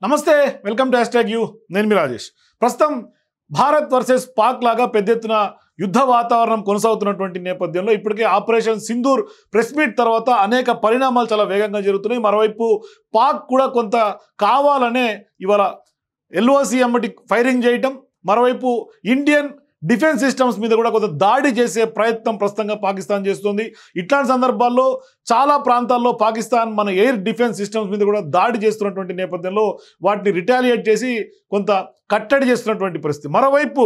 నమస్తే welcome to #you నేను మీ రాజేష్. ప్రస్తుతం భారత్ వర్సెస్ పాక్ లాగా పెద్ద ఎత్తున యుద్ధ వాతావరణం కొనసాగుతున్నటువంటి నేపథ్యంలో ఇప్పటికే ఆపరేషన్ సింధూర్ ప్రెస్ మీట్ తర్వాత అనేక పరిణామాలు చాలా వేగంగా జరుగుతున్నాయి. మరోవైపు పాక్ కూడా కొంత కావాలనే ఇవాళ ఎల్ఓసి అమ్మటి ఫైరింగ్ చేయటం, మరోవైపు ఇండియన్ డిఫెన్స్ సిస్టమ్స్ మీద కూడా కొంత దాడి చేసే ప్రయత్నం ప్రస్తుతంగా పాకిస్తాన్ చేస్తుంది. ఇట్లాంటి సందర్భాల్లో చాలా ప్రాంతాల్లో పాకిస్తాన్ మన ఎయిర్ డిఫెన్స్ సిస్టమ్స్ మీద కూడా దాడి చేస్తున్నటువంటి నేపథ్యంలో వాటిని రిటాలియేట్ చేసి కొంత కట్టడి చేస్తున్నటువంటి పరిస్థితి. మరోవైపు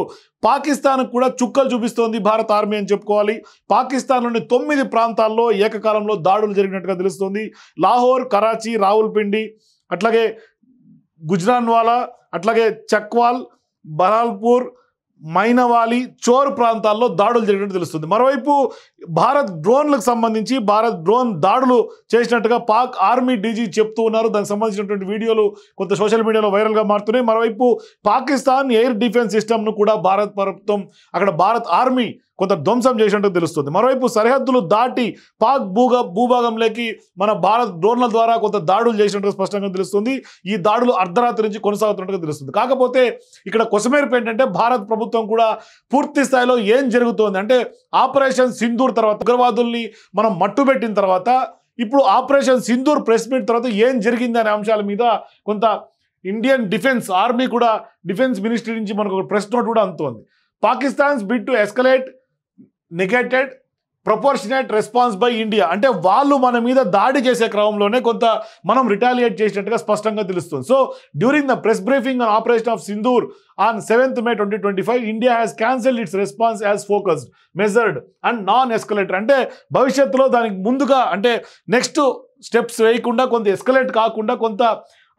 పాకిస్తాన్కు కూడా చుక్కలు చూపిస్తోంది భారత ఆర్మీ అని చెప్పుకోవాలి. పాకిస్తాన్లోని 9 ప్రాంతాల్లో ఏకకాలంలో దాడులు జరిగినట్టుగా తెలుస్తోంది. లాహోర్, కరాచీ, రావుల్పిండి, అట్లాగే గుజ్రాన్వాలా, అట్లాగే చక్వాల్, బహాల్పూర్, మైనవాలి, చోర్ ప్రాంతాల్లో దాడులు జరిగినట్టు తెలుస్తుంది. మరోవైపు భారత్ డ్రోన్లకు సంబంధించి భారత్ డ్రోన్ దాడులు చేసినట్టుగా పాక్ ఆర్మీ డీజీ చెప్తూ ఉన్నారు. దానికి సంబంధించినటువంటి వీడియోలు కొంత సోషల్ మీడియాలో వైరల్గా మారుతున్నాయి. మరోవైపు పాకిస్తాన్ ఎయిర్ డిఫెన్స్ సిస్టమ్ను కూడా భారత్ ప్రభుత్వం అక్కడ భారత్ ఆర్మీ కొంత ధ్వంసం చేసినట్టు తెలుస్తుంది. మరోవైపు సరిహద్దులు దాటి పాక్ భూభాగంలోకి మన భారత్ డ్రోన్ల ద్వారా కొంత దాడులు చేసినట్టుగా స్పష్టంగా తెలుస్తుంది. ఈ దాడులు అర్ధరాత్రి నుంచి కొనసాగుతున్నట్టుగా తెలుస్తుంది. కాకపోతే ఇక్కడ కొసమేర్పు ఏంటంటే భారత్ ప్రభుత్వం కూడా పూర్తి స్థాయిలో ఏం జరుగుతోంది అంటే ఆపరేషన్ సింధూర్ తర్వాత ఉగ్రవాదుల్ని మనం మట్టుబెట్టిన తర్వాత ఇప్పుడు ఆపరేషన్ సింధూర్ ప్రెస్ మీట్ తర్వాత ఏం జరిగింది అనే అంశాల మీద కొంత ఇండియన్ డిఫెన్స్ ఆర్మీ కూడా డిఫెన్స్ మినిస్ట్రీ నుంచి మనకు ఒక ప్రెస్ నోట్ కూడా అందుతోంది. Pakistan's bid to escalate negated proportionate response by India అంటే వాళ్ళు మన మీద దాడి చేసే క్రమంలోనే కొంత మనం రిటాలియేట్ చేసినట్టుగా స్పష్టంగా తెలుస్తుంది. So during the press briefing on operation of Sindoor on 7th May 2025 India has cancelled its response as focused, measured and non escalator అంటే భవిష్యత్తులో దానికి ముందుగా అంటే నెక్స్ట్ స్టెప్స్ వేయకుండా కొంత ఎస్కలేట్ కాకుండా కొంత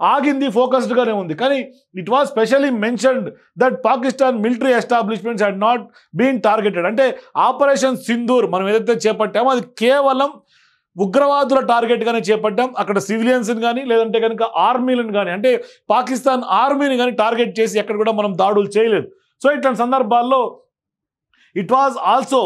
ఆగింది, ఫోకస్డ్గానే ఉంది. కానీ it was specially mentioned that Pakistan military establishments had not been targeted అంటే ఆపరేషన్ సింధూర్ మనం ఏదైతే చేపట్టామో అది కేవలం ఉగ్రవాదుల టార్గెట్గానే చేపట్టాం. అక్కడ సివిలియన్స్ని కానీ లేదంటే కనుక ఆర్మీలను కానీ అంటే పాకిస్తాన్ ఆర్మీని కానీ టార్గెట్ చేసి ఎక్కడ కూడా మనం దాడులు చేయలేదు. సో ఇట్లాంటి సందర్భాల్లో it was also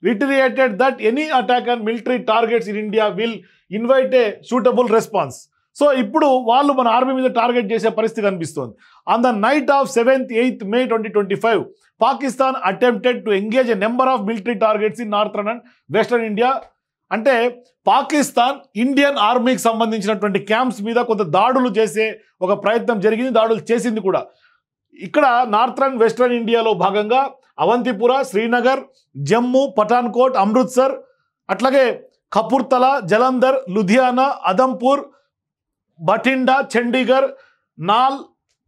reiterated that any attack on military targets in India will invite a suitable response. So ఇప్పుడు వాళ్ళు మన ఆర్మీ మీద టార్గెట్ చేసే పరిస్థితి కనిపిస్తుంది. On the night of 7th, 8th May 2025 Pakistan attempted to engage a number of military targets in northern and western India అంటే Pakistan Indian ఆర్మీకి సంబంధించినటువంటి క్యాంప్స్ మీద కొంత దాడులు చేసే ఒక ప్రయత్నం జరిగింది, దాడులు చేసింది కూడా. ఇక్కడ నార్థర్న్ వెస్టర్న్ ఇండియాలో భాగంగా అవంతిపుర, శ్రీనగర్, జమ్మూ, పఠాన్కోట్, అమృత్సర్, అట్లాగే Kapurthala, Jalandhar, Ludhiana, Adampur, Bathinda, Chandigarh, Nal,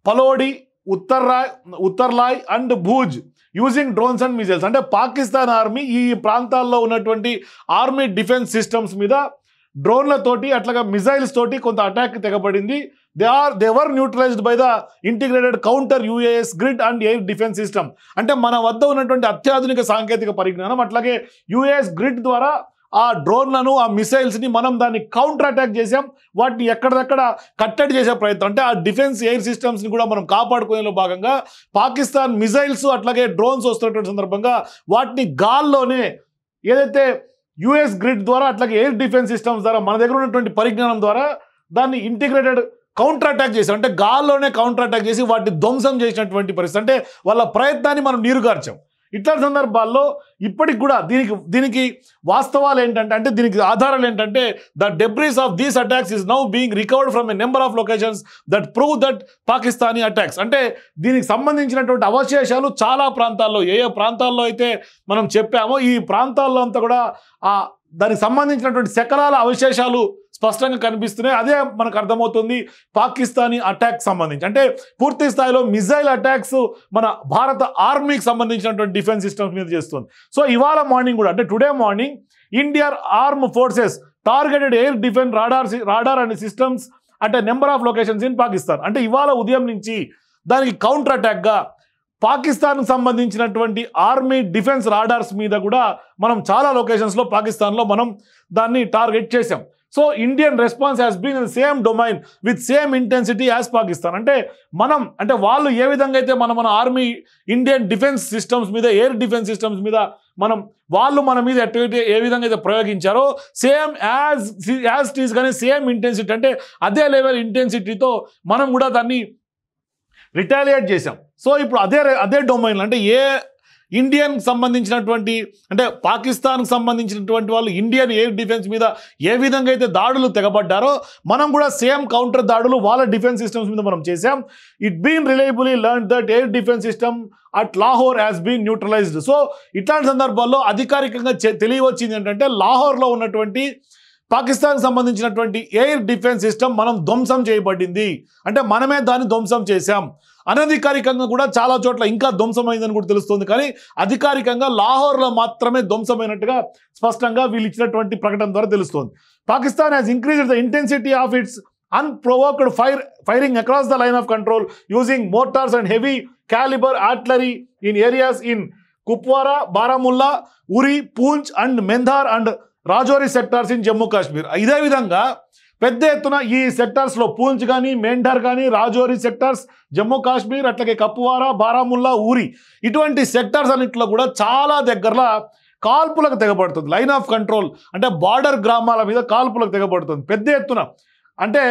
Phalodi, Uttarlai and Bhuj using drones and missiles అంటే పాకిస్తాన్ ఆర్మీ ఈ ప్రాంతాల్లో ఉన్నటువంటి ఆర్మీ డిఫెన్స్ సిస్టమ్స్ మీద డ్రోన్లతోటి అట్లాగా మిజైల్స్ తోటి కొంత అటాక్ తెగబడింది. They were neutralised by the integrated counter UAS grid and air defence system అంటే మన వద్ద ఉన్నటువంటి అత్యాధునిక సాంకేతిక పరిజ్ఞానం అట్లాగే యుఏఎస్ గ్రిడ్ ద్వారా ఆ డ్రోన్లను ఆ మిసైల్స్ని మనం దాన్ని కౌంటర్ అటాక్ చేసాం, వాటిని ఎక్కడిదక్కడ కట్టడి చేసే ప్రయత్నం అంటే ఆ డిఫెన్స్ ఎయిర్ సిస్టమ్స్ని కూడా మనం కాపాడుకునేలో భాగంగా పాకిస్తాన్ మిసైల్స్ అట్లాగే డ్రోన్స్ వస్తున్నటువంటి సందర్భంగా వాటిని గాల్లోనే ఏదైతే యుఎస్ గ్రిడ్ ద్వారా అట్లాగే ఎయిర్ డిఫెన్స్ సిస్టమ్స్ ద్వారా మన దగ్గర ఉన్నటువంటి పరిజ్ఞానం ద్వారా దాన్ని ఇంటిగ్రేటెడ్ కౌంటర్ అటాక్ చేసాం అంటే గాల్లోనే కౌంటర్ అటాక్ చేసి వాటిని ధ్వంసం చేసినటువంటి పరిస్థితి అంటే వాళ్ళ ప్రయత్నాన్ని మనం నీరుగార్చాం. ఇట్లాంటి సందర్భాల్లో ఇప్పటికి కూడా దీనికి వాస్తవాలు ఏంటంటే అంటే దీనికి ఆధారాలు ఏంటంటే the debris of these attacks is now being recovered from a number of locations that prove that Pakistani attacks అంటే దీనికి సంబంధించినటువంటి అవశేషాలు చాలా ప్రాంతాల్లో ఏ ప్రాంతాల్లో అయితే మనం చెప్పామో ఈ ప్రాంతాల్లో అంతా కూడా దానికి సంబంధించినటువంటి శకలాల అవశేషాలు స్పష్టంగా కనిపిస్తున్నాయి. అదే మనకు అర్థమవుతుంది పాకిస్తానీ అటాక్ సంబంధించి అంటే పూర్తి స్థాయిలో మిజైల్ అటాక్స్ మన భారత ఆర్మీకి సంబంధించినటువంటి డిఫెన్స్ సిస్టమ్స్ మీద చేస్తుంది. సో ఇవాళ మార్నింగ్ కూడా అంటే today morning Indian arm forces targeted air defence radar and systems అంటే number of locations in Pakistan అంటే ఇవాళ ఉదయం నుంచి దానికి కౌంటర్ అటాక్గా పాకిస్తాన్కి సంబంధించినటువంటి ఆర్మీ డిఫెన్స్ రాడార్స్ మీద కూడా మనం చాలా లొకేషన్స్లో పాకిస్తాన్లో మనం దాన్ని టార్గెట్ చేసాం. So Indian response has been in same domain with same intensity as Pakistan అంటే వాళ్ళు ఏ విధంగా అయితే మన ఆర్మీ ఇండియన్ డిఫెన్స్ సిస్టమ్స్ మీద ఎయిర్ డిఫెన్స్ సిస్టమ్స్ మీద మనం వాళ్ళు మన మీద ఎట్లయితే ఏ విధంగా అయితే ప్రయోగించారో సేమ్ యాజ్ టీస్ కానీ సేమ్ ఇంటెన్సిటీ అంటే అదే లెవెల్ ఇంటెన్సిటీతో మనం కూడా దాన్ని రిటాలియేట్ చేసాం. సో ఇప్పుడు అదే డొమైన్లో అంటే ఏ ఇండియన్ సంబంధించినటువంటి అంటే పాకిస్తాన్కి సంబంధించినటువంటి వాళ్ళు ఇండియన్ ఎయిర్ డిఫెన్స్ మీద ఏ విధంగా అయితే దాడులు తెగబడ్డారో మనం కూడా సేమ్ కౌంటర్ దాడులు వాళ్ళ డిఫెన్స్ సిస్టమ్స్ మీద మనం చేసాం. It been reliably learn that air defence system at Lahore has been neutralised. సో ఇట్లాంటి సందర్భాల్లో అధికారికంగా తెలియవచ్చింది ఏంటంటే లాహోర్లో ఉన్నటువంటి పాకిస్తాన్కి సంబంధించినటువంటి ఎయిర్ డిఫెన్స్ సిస్టమ్ మనం ధ్వంసం చేయబడింది, అంటే మనమే దాన్ని ధ్వంసం చేశాం. అనధికారికంగా కూడా చాలా చోట్ల ఇంకా ధ్వంసమైందని కూడా తెలుస్తుంది, కానీ అధికారికంగా లాహోర్లో మాత్రమే ధ్వంసమైనట్టుగా స్పష్టంగా వీళ్ళు ఇచ్చినటువంటి ప్రకటన ద్వారా తెలుస్తోంది. Pakistan has increased the intensity of it's unprovoked firing across the line of control using mortars and heavy caliber artillery in areas in Kupwara, Baramulla, Uri, Poonch and Mendhar and Rajouri sectors in Jammu Kashmir. ఇదే విధంగా పెద్ద ఎత్తున ఈ సెక్టార్స్లో పూంచ్ కానీ మెంఢర్ కానీ Rajouri sectors Jammu Kashmir అట్లాగే కప్వారా బారాముల్లా ఊరి ఇటువంటి సెక్టార్స్ అన్నింటిలో కూడా చాలా దగ్గరలో కాల్పులకు తెగబడుతుంది. లైన్ ఆఫ్ కంట్రోల్ అంటే బార్డర్ గ్రామాల మీద కాల్పులకు తెగబడుతుంది పెద్ద ఎత్తున. అంటే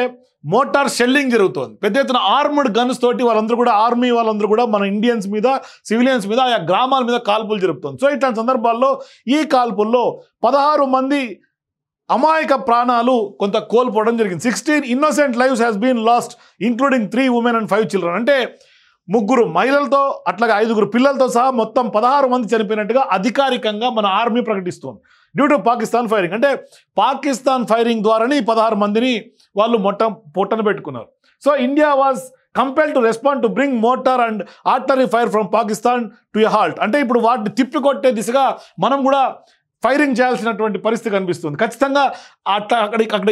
మోటార్ షెల్లింగ్ జరుగుతుంది పెద్ద ఎత్తున. ఆర్మ్డ్ గన్స్ తోటి వాళ్ళందరూ కూడా ఆర్మీ వాళ్ళందరూ కూడా మన ఇండియన్స్ మీద సివిలియన్స్ మీద ఆయా గ్రామాల మీద కాల్పులు జరుపుతుంది. సో ఇట్లాంటి సందర్భాల్లో ఈ కాల్పుల్లో 16 మంది అమాయక ప్రాణాలు కొంత కోల్పోవడం జరిగింది. 16 innocent lives has been lost including 3 women and 5 children. అంటే 3 మహిళలతో అట్లాగే 5 పిల్లలతో సహా మొత్తం 16 మంది చనిపోయినట్టుగా అధికారికంగా మన ఆర్మీ ప్రకటిస్తోంది డ్యూ టు పాకిస్తాన్ ఫైరింగ్. అంటే పాకిస్తాన్ ఫైరింగ్ ద్వారానే 16 మందిని వాళ్ళు పొట్టన పెట్టుకున్నారు. So India was compelled to respond to bring mortar and artillery fire from Pakistan to a halt. అంటే ఇప్పుడు వాటిని తిప్పికొట్టే దిశగా మనం కూడా ఫైరింగ్ చేయాల్సినటువంటి పరిస్థితి కనిపిస్తుంది. ఖచ్చితంగా అక్కడ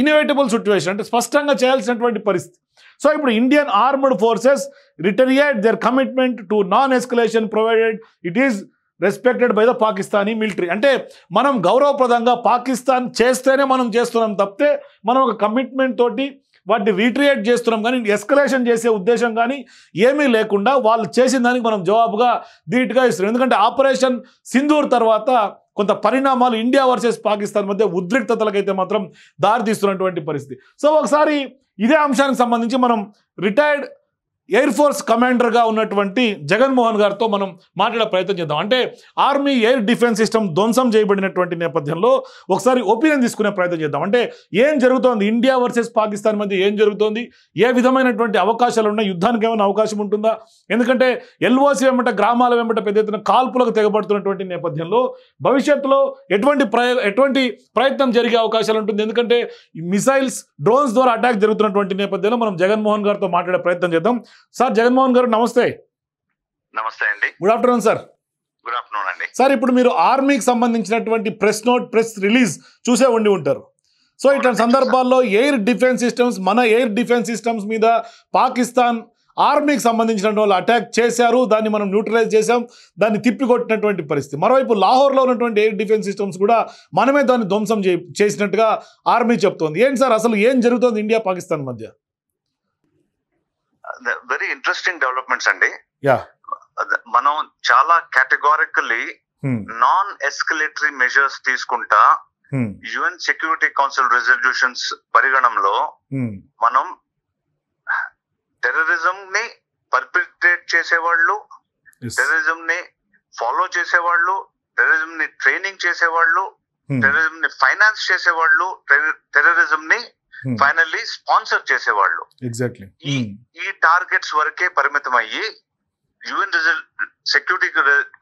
ఇన్ఎవిటబుల్ సిచ్యువేషన్ అంటే స్పష్టంగా చేయాల్సినటువంటి పరిస్థితి. సో ఇప్పుడు Indian armed forces reiterate their commitment to non escalation provided it is respected by the Pakistani military. అంటే మనం గౌరవప్రదంగా పాకిస్తాన్ చేస్తేనే మనం చేస్తున్నాం తప్పితే మనం ఒక కమిట్మెంట్ తోటి వాటిని రీట్రియేట్ చేస్తున్నాం, కానీ ఎస్కలేషన్ చేసే ఉద్దేశం కానీ ఏమీ లేకుండా వాళ్ళు చేసిన దానికి మనం జవాబుగా ధీటుగా ఇస్తున్నాం. ఎందుకంటే ఆపరేషన్ సింధూర్ తర్వాత కొంత పరిణామాలు ఇండియా వర్సెస్ పాకిస్తాన్ మధ్య ఉద్రిక్తతలకైతే మాత్రం దారితీస్తున్నటువంటి పరిస్థితి. సో ఒకసారి ఇదే అంశానికి సంబంధించి మనం రిటైర్డ్ ఎయిర్ ఫోర్స్ కమాండర్గా ఉన్నటువంటి జగన్మోహన్ గారితో మనం మాట్లాడే ప్రయత్నం చేద్దాం. అంటే ఆర్మీ ఎయిర్ డిఫెన్స్ సిస్టమ్ ధ్వంసం చేయబడినటువంటి నేపథ్యంలో ఒకసారి ఒపీనియన్ తీసుకునే ప్రయత్నం చేద్దాం. అంటే ఏం జరుగుతోంది ఇండియా వర్సెస్ పాకిస్తాన్ మధ్య, ఏం జరుగుతోంది, ఏ విధమైనటువంటి అవకాశాలు ఉన్నాయి, యుద్ధానికి ఏమైనా అవకాశం ఉంటుందా? ఎందుకంటే ఎల్ఓసి వెంబట గ్రామాల వెంబట పెద్ద ఎత్తున కాల్పులకు తెగబడుతున్నటువంటి నేపథ్యంలో భవిష్యత్తులో ఎటువంటి ప్రయత్నం జరిగే అవకాశాలు ఉంటుంది. ఎందుకంటే మిసైల్స్ డ్రోన్స్ ద్వారా అటాక్ జరుగుతున్నటువంటి నేపథ్యంలో మనం జగన్మోహన్ గారితో మాట్లాడే ప్రయత్నం చేద్దాం. సార్ జగన్మోహన్ గారు నమస్తే. నమస్తే అండి. Good afternoon sir. Good afternoon అండి. సార్ ఇప్పుడు మీరు ఆర్మీకి సంబంధించినటువంటి ప్రెస్ రిలీజ్ చూసే ఉండి ఉంటారు. సో ఇట్లాంటి సందర్భాల్లో మన ఎయిర్ డిఫెన్స్ సిస్టమ్స్ మీద పాకిస్తాన్ ఆర్మీకి సంబంధించిన వాళ్ళు అటాక్ చేశారు, దాన్ని మనం న్యూట్రలైజ్ చేసాం, దాన్ని తిప్పికొట్టినటువంటి పరిస్థితి. మరోవైపు లాహోర్లో ఉన్నటువంటి ఎయిర్ డిఫెన్స్ సిస్టమ్స్ కూడా మనమే దాన్ని ధ్వంసం చేసినట్టుగా ఆర్మీ చెప్తోంది. ఏంటి సార్ అసలు ఏం జరుగుతోంది ఇండియా పాకిస్తాన్ మధ్య? వెరీ ఇంట్రెస్టింగ్ డెవలప్మెంట్స్ అండి. మనం చాలా కేటగారికల్లీ నాన్ ఎస్కలేటరీ మెజర్స్ తీసుకుంటా యుఎన్ సెక్యూరిటీ కౌన్సిల్ రెజల్యూషన్స్ పరిగణంలో మనం టెర్రరిజం ని పర్పెట్రేట్ చేసేవాళ్ళు, టెర్రరిజం ని ఫాలో చేసేవాళ్ళు, టెర్రరిజం ని ట్రైనింగ్ చేసేవాళ్ళు, టెర్రరిజం ని ఫైనాన్స్ చేసేవాళ్ళు, టెర్రరిజం ని ఫైనల్లీ స్పాన్సర్ చేసేవాళ్ళు. ఎగ్జాక్ట్లీ ఈ టార్గెట్స్ వరకే పరిమితం అయ్యి యుఎన్ సెక్యూరిటీ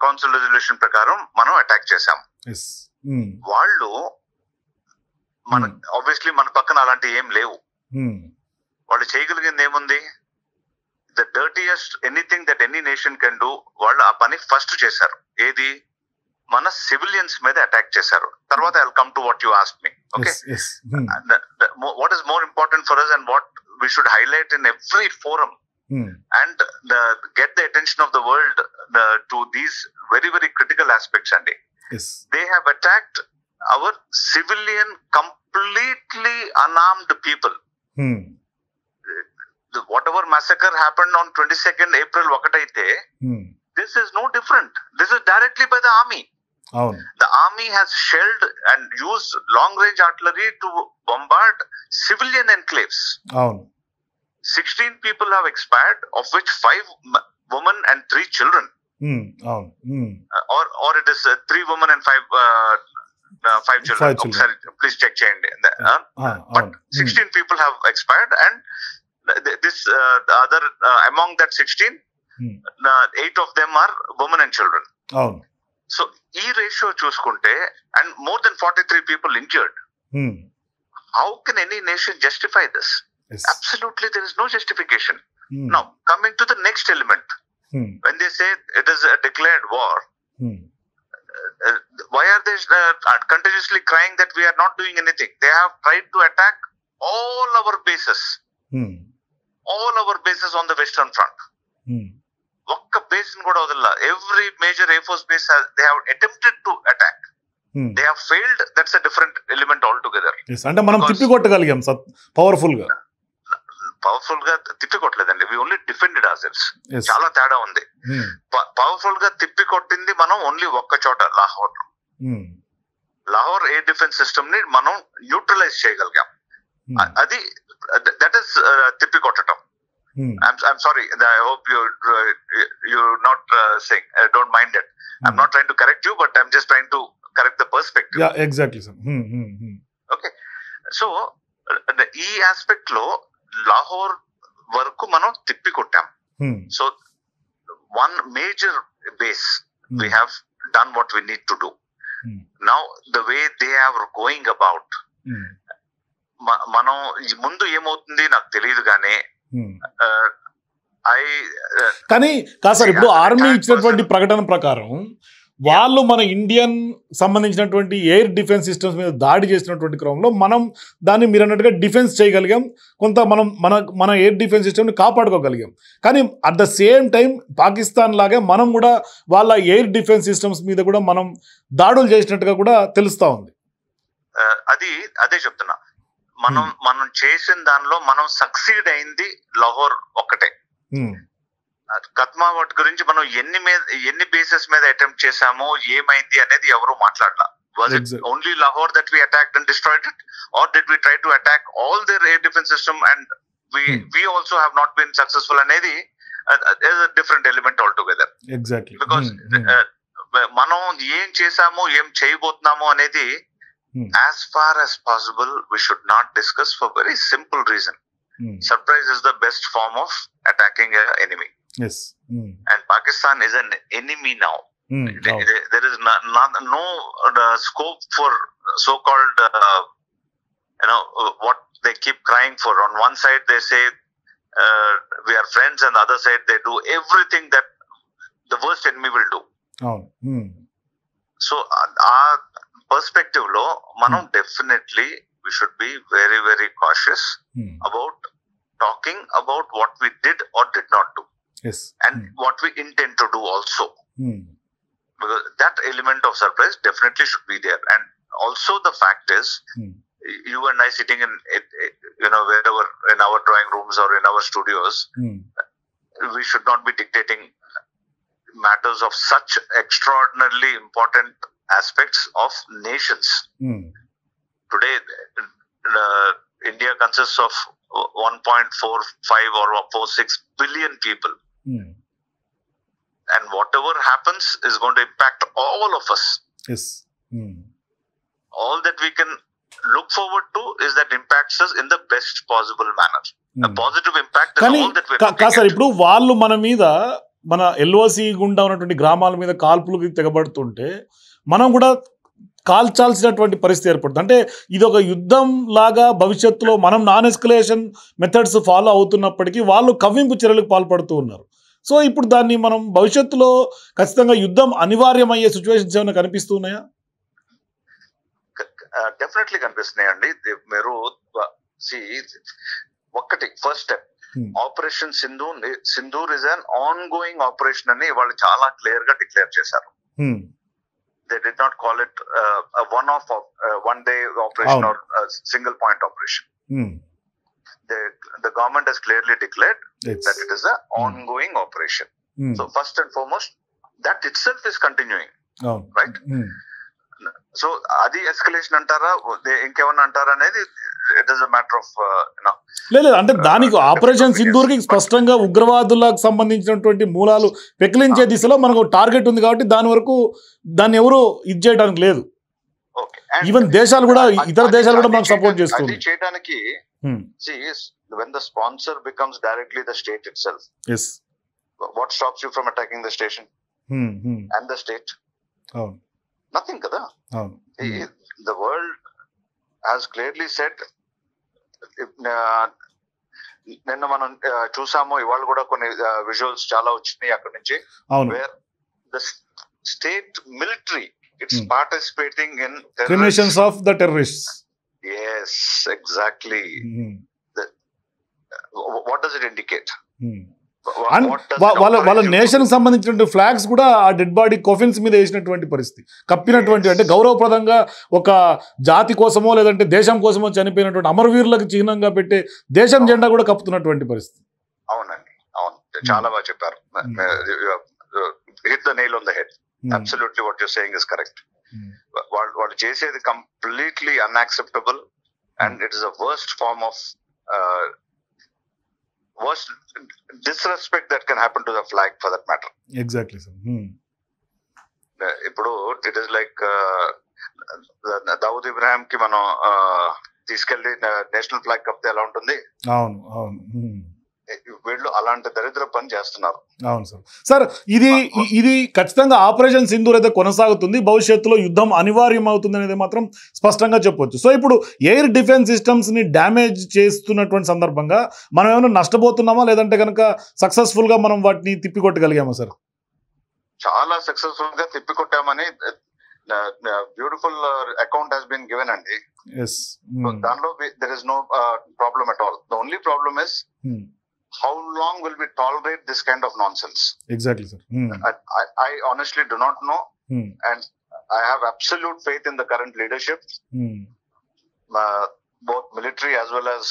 కౌన్సిల్ రెజల్యూషన్ ప్రకారం మనం అటాక్ చేశాం. వాళ్ళు మన ఆబ్వియస్లీ మన పక్కన అలాంటి ఏం లేవు. వాళ్ళు చేయగలిగింది ఏముంది? The dirtiest anything that any nation can do. వాళ్ళు ఆ పని ఫస్ట్ చేశారు. ఏది? మన సివిలియన్స్ మీద అటాక్ చేశారు. తర్వాత I will come to what you asked me. Okay, what is more important for us and what we should highlight in every forum and get the attention of the world to these very very critical aspects. And they have attacked our civilian completely unarmed people. Whatever massacre happened on 22nd April ఒకటైతే this is no different. This is directly by the army. అవును. The army has shelled and used long range artillery to bombard civilian enclaves. అవును. 16 people have expired, of which 5 women and 3 children. అవును. Or it is 3 women and 5 children. 5 children. Sorry, please check cheyandi. But 16 people have expired, and this the other among that 16, 8 of them are women and children. అవును. So e ratio చూసుకుంటే, and more than 43 people injured. How can any nation justify this? Yes. Absolutely, there is no justification. Now, coming to the next element, when they say it is a declared war, why are they continuously crying that we are not doing anything? They have tried to attack all our bases, all our bases on the Western Front. ఒక్క base కూడా వదల. Every major Air Force base they have attempted to attack. They have failed. That's a different element altogether. Yes, అంటే మనం తిప్పికొట్టగలిగాం powerful గా తిప్పికొట్టలేదండి. we only defended ourselves. చాలా తేడా ఉంది. Powerful గా తిప్పికొట్టింది మనం ఓన్లీ ఒక్క చోట, Lahore. Lahore air defence system ని మనం న్యూట్రలైజ్ చేయగలిగాం. అది దట్ ఇస్ తిప్పికొట్టడం. I'm sorry. I hope you're not saying. Don't mind it. I'm not trying to correct you, but I'm just trying to correct the perspective. Yeah, exactly, sir. Okay. So ఈ aspect లో లాహోర్ వరకు మనం తిప్పి కొట్టాం. So one major base we have done what we need to do. Now the way they are going about, మనం ముందు ఏమవుతుంది నాకు తెలియదు కానీ కానీ కాదు సార్, ఇప్పుడు ఆర్మీ ఇచ్చినటువంటి ప్రకటన ప్రకారం వాళ్ళు మన ఇండియన్ సంబంధించినటువంటి ఎయిర్ డిఫెన్స్ సిస్టమ్స్ మీద దాడి చేసినటువంటి క్రమంలో మనం దాన్ని మీరు అన్నట్టుగా డిఫెన్స్ చేయగలిగాం, కొంత మనం మన ఎయిర్ డిఫెన్స్ సిస్టమ్ని కాపాడుకోగలిగాం. కానీ at the same time Pakistan లాగే మనం కూడా వాళ్ళ ఎయిర్ డిఫెన్స్ సిస్టమ్స్ మీద కూడా మనం దాడులు చేసినట్టుగా కూడా తెలుస్తూ ఉంది. అదే చెప్తున్నా. మనం చేసిన దానిలో మనం సక్సీడ్ అయింది లాహోర్ ఒక్కటే. కత్మావట్ గురించి మనం ఎన్ని బేసెస్ మీద అటెంప్ట్ చేసామో ఏమైంది అనేది ఎవరు మాట్లాడలా. Was it only Lahore that we attacked and destroyed it, or did we try to attack all their air defense system and we also have not been successful? అనేది is a different element altogether. Exactly. Because మనం ఏం చేసామో ఏం చేయబోతున్నామో అనేది as far as possible we should not discuss, for very simple reason. Surprise is the best form of attacking an enemy. Yes. And Pakistan is an enemy now. There is no scope for so-called what they keep crying for. On one side they say we are friends, and the other side they do everything that the worst enemy will do. So our perspective lo manam definitely we should be very, very cautious about talking about what we did or did not do. Yes. And what we intend to do also. Because that element of surprise definitely should be there. And also the fact is, you and I sitting in wherever, in our drawing rooms or in our studios, we should not be dictating matters of such extraordinarily important aspects of nations. Today, India consists of 1.45 or 46 billion people. And whatever happens is going to impact all of us. Yes. All that we can look forward to is that impacts us in the best possible manner. A positive impact is all that we're looking at. ఇప్పుడు వాళ్ళు మన LOC గుండా ఉన్నటువంటి గ్రామాల మీద కాల్పులకు తెగబడుతుంటే మనం కూడా కాల్చాల్సినటువంటి పరిస్థితి ఏర్పడుతుంది. అంటే ఇది ఒక యుద్ధం లాగా భవిష్యత్తులో మనం నాన్ ఎస్కలేషన్ మెథడ్స్ ఫాలో అవుతున్నప్పటికీ వాళ్ళు కవ్వింపు చర్యలకు పాల్పడుతూ ఉన్నారు. సో ఇప్పుడు దాన్ని మనం భవిష్యత్తులో ఖచ్చితంగా యుద్ధం అనివార్యమయ్యే సిచ్యువేషన్స్ ఏమైనా కనిపిస్తున్నాయా? డెఫినెట్లీ కనిపిస్తున్నాయండి. మీరు ఒక్కటి first step, operation Sindoor is an on going operation అని వాళ్ళు చాలా క్లియర్ గా డిక్లేర్ చేశారు. They did not call it a one-off one day operation or a single point operation. The government has clearly declared that it is an ongoing operation. So first and foremost, that itself is continuing. Right. So అది escalation అంటారా ఇంకేమన్నా అంటారా అనేది it is a matter of లేదు అంటే దానికి operation సింధూర్కి స్పష్టంగా ఉగ్రవాదులకు సంబంధించినటువంటి మూలాలు పెకిలించే దిశలో మనకు టార్గెట్ ఉంది కాబట్టి దాని వరకు దాన్ని ఎవరు ఇది చేయడానికి లేదు. ఈవెన్ దేశాలు కూడా ఇతర దేశాలు కూడా మనకు సపోర్ట్ చేస్తుంది. చేయడానికి when the sponsor becomes directly the state itself, yes, what stops you from attacking the station and the state? Nothing kada. The world has clearly said, నిన్న మనం చూసాము, ఇవాళ కూడా కొన్ని విజువల్స్ చాలా వచ్చినాయి అక్కడి నుంచి, wear the state military it's participating in cremations of the terrorists. Yes, exactly. What does it indicate? వాళ్ళ నేషన్ సంబంధించిన ఫ్లాగ్స్ కూడా ఆ డెడ్ బాడీ కొఫిన్స్ మీద వేసినటువంటి పరిస్థితి, కప్పినటువంటి, అంటే గౌరవప్రదంగా ఒక జాతి కోసమో లేదంటే దేశం కోసమో చనిపోయినటువంటి అమరవీరులకు చిహ్నంగా పెట్టే దేశం జెండా కూడా కప్పుతున్నటువంటి పరిస్థితి. అవునండి, అవును, చాలా బాగా చెప్పారు. Hit the nail on the head. Absolutely what you're saying is correct. వాళ్ళు చేసేది completely unacceptable and it is the worst form of worst disrespect that can happen to the flag for that matter. Exactly, sir. Ippudu it is like Dawood Ibrahim ki mano తీసుకెళ్ళి national flag కప్తే ఎలా ఉంటుంది? అవును అవును, వీళ్ళు అలాంటి దరిద్ర పని చేస్తున్నారు. అవును సార్. సార్ ఇది ఖచ్చితంగా ఆపరేషన్ సింధూర్ అయితే కొనసాగుతుంది, భవిష్యత్తులో యుద్ధం అనివార్యం అవుతుంది అనేది మాత్రం స్పష్టంగా చెప్పొచ్చు. సో ఇప్పుడు ఎయిర్ డిఫెన్స్ సిస్టమ్స్ ని డ్యామేజ్ చేస్తున్నటువంటి సందర్భంగా మనం ఏమైనా నష్టపోతున్నామా, లేదంటే కనుక సక్సెస్ఫుల్ గా మనం వాటిని తిప్పికొట్టగలిగామా సార్? చాలా సక్సెస్ఫుల్ గా తిప్పికొట్టామని beautiful account has been given అండి. దానిలో there is no problem at all. The only problem is how long will we tolerate this kind of nonsense? Exactly, sir. I honestly do not know, and I have absolute faith in the current leadership, both military as well as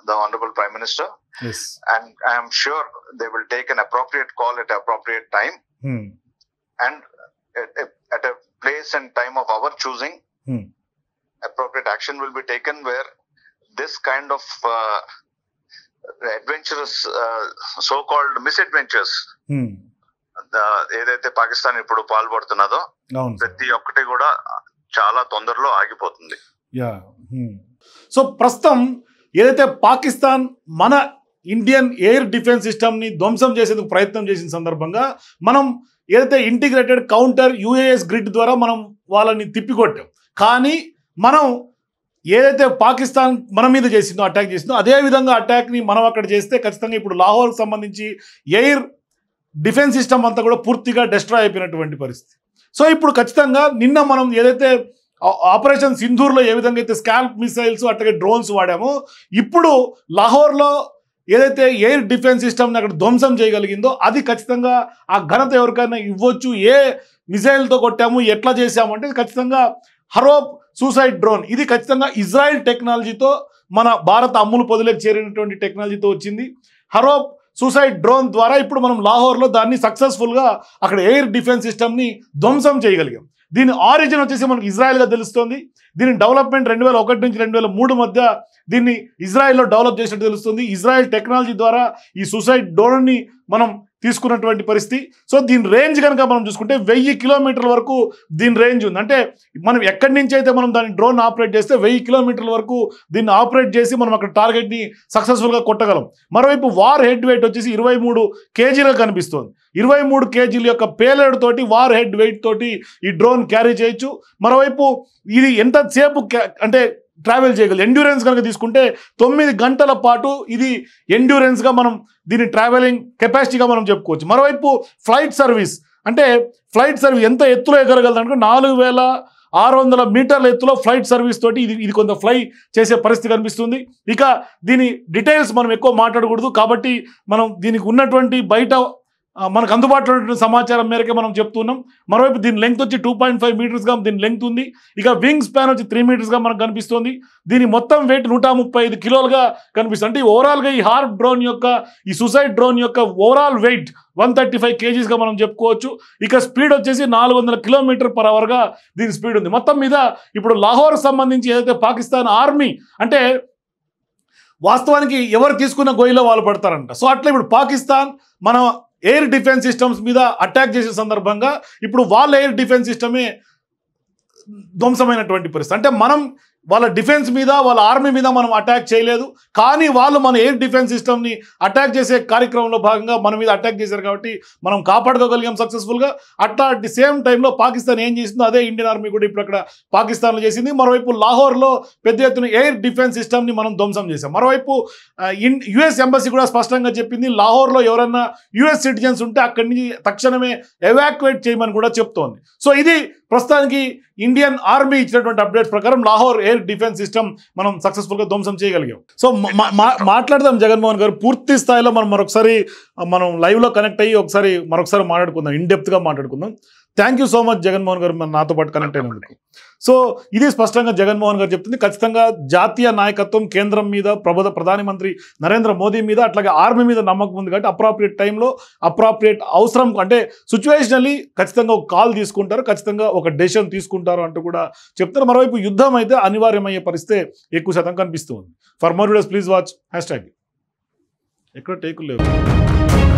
the Honorable Prime Minister. Yes. And I am sure they will take an appropriate call at appropriate time, and at a place and time of our choosing, appropriate action will be taken where this kind of adventurous so-called misadventures ఏదైతే పాకిస్తాన్ ఇప్పుడు పాల్పడుతున్నదో ప్రతి ఒక్కటి కూడా చాలా తొందరలో ఆగిపోతుంది. So ప్రస్తుతం ఏదైతే పాకిస్తాన్ మన ఇండియన్ ఎయిర్ డిఫెన్స్ సిస్టమ్ని ధ్వంసం చేసేందుకు ప్రయత్నం చేసిన సందర్భంగా మనం ఏదైతే ఇంటిగ్రేటెడ్ కౌంటర్ యూఏఎస్ గ్రిడ్ ద్వారా మనం వాళ్ళని తిప్పికొట్టాం. కానీ మనం ఏదైతే పాకిస్తాన్ మన మీద చేసిందో, అటాక్ చేసిందో, అదే విధంగా అటాక్ని మనం అక్కడ చేస్తే ఖచ్చితంగా ఇప్పుడు లాహోర్కి సంబంధించి ఎయిర్ డిఫెన్స్ సిస్టమ్ అంతా కూడా పూర్తిగా డిస్ట్రాయ్ అయిపోయినటువంటి పరిస్థితి. సో ఇప్పుడు ఖచ్చితంగా నిన్న మనం ఏదైతే ఆపరేషన్ సింధూర్లో ఏ విధంగా అయితే స్కాల్ప్ మిసైల్స్ అట్లాగే డ్రోన్స్ వాడామో, ఇప్పుడు లాహోర్లో ఏదైతే ఎయిర్ డిఫెన్స్ సిస్టమ్ని అక్కడ ధ్వంసం చేయగలిగిందో అది ఖచ్చితంగా ఆ ఘనత ఎవరికైనా ఇవ్వచ్చు. ఏ మిసైల్తో కొట్టాము, ఎట్లా చేసాము అంటే ఖచ్చితంగా హరోప్ సూసైడ్ డ్రోన్, ఇది ఖచ్చితంగా ఇజ్రాయెల్ టెక్నాలజీతో మన భారత అమ్ములు పొదిలోకి చేరినటువంటి టెక్నాలజీతో వచ్చింది. హరోప్ సూసైడ్ డ్రోన్ ద్వారా ఇప్పుడు మనం లాహోర్లో దాన్ని సక్సెస్ఫుల్గా అక్కడ ఎయిర్ డిఫెన్స్ సిస్టమ్ని ధ్వంసం చేయగలిగాం. దీని ఆరిజిన్ వచ్చేసి మనకు ఇజ్రాయెల్గా తెలుస్తుంది. దీని డెవలప్మెంట్ 2001 నుంచి 2003 మధ్య దీన్ని ఇజ్రాయెల్లో డెవలప్ చేసినట్టు తెలుస్తుంది. ఇజ్రాయెల్ టెక్నాలజీ ద్వారా ఈ సూసైడ్ డ్రోన్ని మనం తీసుకున్నటువంటి పరిస్థితి. సో దీని రేంజ్ కనుక మనం చూసుకుంటే 1000 కిలోమీటర్ల వరకు దీని రేంజ్ ఉంది. అంటే మనం ఎక్కడి నుంచి అయితే మనం దాన్ని డ్రోన్ ఆపరేట్ చేస్తే 1000 కిలోమీటర్ల వరకు దీన్ని ఆపరేట్ చేసి మనం అక్కడ టార్గెట్ని సక్సెస్ఫుల్గా కొట్టగలం. మరోవైపు వార్ హెడ్ వెయిట్ వచ్చేసి 23 కేజీలుగా కనిపిస్తుంది. 23 కేజీల యొక్క పేలోడ్ తోటి, వార్ హెడ్ వెయిట్ తోటి ఈ డ్రోన్ క్యారీ చేయొచ్చు. మరోవైపు ఇది ఎంతసేపు అంటే ట్రావెల్ చేయగలదు. ఎండ్యూరెన్స్ కనుక తీసుకుంటే 9 గంటల పాటు ఇది ఎండ్యూరెన్స్గా మనం దీని ట్రావెలింగ్ కెపాసిటీగా మనం చెప్పుకోవచ్చు. మరోవైపు ఫ్లైట్ సర్వీస్, అంటే ఫ్లైట్ సర్వీస్ ఎంత ఎత్తులో ఎగరగలదు అంటే 4600 మీటర్ల ఎత్తులో ఫ్లైట్ సర్వీస్ తోటి ఇది కొంత ఫ్లై చేసే పరిస్థితి కనిపిస్తుంది. ఇక దీని డీటెయిల్స్ మనం ఎక్కువ మాట్లాడకూడదు కాబట్టి మనం దీనికి ఉన్నటువంటి బయట మనకు అందుబాటులో ఉన్న సమాచారం మేరకే మనం చెప్తున్నాం. మరోవైపు దీని లెంగ్త్ వచ్చి 2.5 మీటర్స్గా దీని లెంగ్త్ ఉంది. ఇక వింగ్ స్పాన్ వచ్చి 3 మీటర్స్గా మనకు కనిపిస్తుంది. దీని మొత్తం వెయిట్ 135 కిలోలుగా కనిపిస్తుంది. అంటే ఓవరాల్గా ఈ హార్ప్ డ్రోన్ యొక్క ఈ సుసైడ్ డ్రోన్ యొక్క ఓవరాల్ వెయిట్ 135 kgsగా మనం చెప్పుకోవచ్చు. ఇక స్పీడ్ వచ్చేసి 400 km/hగా దీని స్పీడ్ ఉంది. మొత్తం మీద ఇప్పుడు లాహోర్ సంబంధించి ఏదైతే పాకిస్తాన్ ఆర్మీ అంటే వాస్తవానికి ఎవరు తీసుకున్న గొయ్యిలో వాళ్ళు పడతారంట. సో అట్లా ఇప్పుడు పాకిస్తాన్ మన ఎయిర్ డిఫెన్స్ సిస్టమ్స్ మీద అటాక్ చేసే సందర్భంగా ఇప్పుడు వాళ్ళ ఎయిర్ డిఫెన్స్ సిస్టమే ధ్వంసమైనటువంటి పరిస్థితి. అంటే మనం వాళ్ళ డిఫెన్స్ మీద వాళ్ళ ఆర్మీ మీద మనం అటాక్ చేయలేదు, కానీ వాళ్ళు మన ఎయిర్ డిఫెన్స్ సిస్టమ్ని అటాక్ చేసే కార్యక్రమంలో భాగంగా మన మీద అటాక్ చేశారు కాబట్టి మనం కాపాడుకోగలిగాం సక్సెస్ఫుల్గా. అట్లా అట్ ది సేమ్ టైంలో పాకిస్తాన్ ఏం చేసిందో అదే ఇండియన్ ఆర్మీ కూడా ఇప్పుడు అక్కడ పాకిస్తాన్లో చేసింది. మరోవైపు లాహోర్లో పెద్ద ఎత్తున ఎయిర్ డిఫెన్స్ సిస్టమ్ని మనం ధ్వంసం చేసాం. మరోవైపు యుఎస్ ఎంబసీ కూడా స్పష్టంగా చెప్పింది, లాహోర్లో ఎవరన్నా యుఎస్ సిటిజన్స్ ఉంటే అక్కడి నుంచి తక్షణమే ఎవాక్యుయేట్ చేయమని కూడా చెప్తోంది. సో ఇది ప్రస్తుతానికి ఇండియన్ ఆర్మీ ఇచ్చినటువంటి అప్డేట్స్ ప్రకారం లాహోర్ ఎయిర్ డిఫెన్స్ సిస్టమ్ మనం సక్సెస్ఫుల్గా ధ్వంసం చేయగలిగాం. సో మాట్లాడదాం జగన్మోహన్ గారు, పూర్తి స్థాయిలో మనం లైవ్లో కనెక్ట్ అయ్యి మరొకసారి మాట్లాడుకుందాం, ఇన్డెప్త్గా మాట్లాడుకుందాం. Thank you so much Jaganmohan గారు నాతో పాటు కనెక్ట్ అయినందుకు. సో ఇది స్పష్టంగా జగన్మోహన్ గారు చెప్తుంది. ఖచ్చితంగా జాతీయ నాయకత్వం కేంద్రం మీద ప్రధానమంత్రి నరేంద్ర మోదీ మీద అట్లాగే ఆర్మీ మీద నమ్మకం ఉంది కాబట్టి అప్రాప్రియేట్ టైంలో అప్రాప్రియేట్ అవసరం అంటే సిచ్యువేషనల్లీ ఖచ్చితంగా ఒక కాల్ తీసుకుంటారు, ఖచ్చితంగా ఒక డెసిషన్ తీసుకుంటారు అంటూ కూడా చెప్తారు. మరోవైపు యుద్ధం అయితే అనివార్యమయ్యే పరిస్థితి ఎక్కువ శాతం కనిపిస్తూ ఉంది. For more videos please watch #. ఎక్కడ టేకులు లేవు.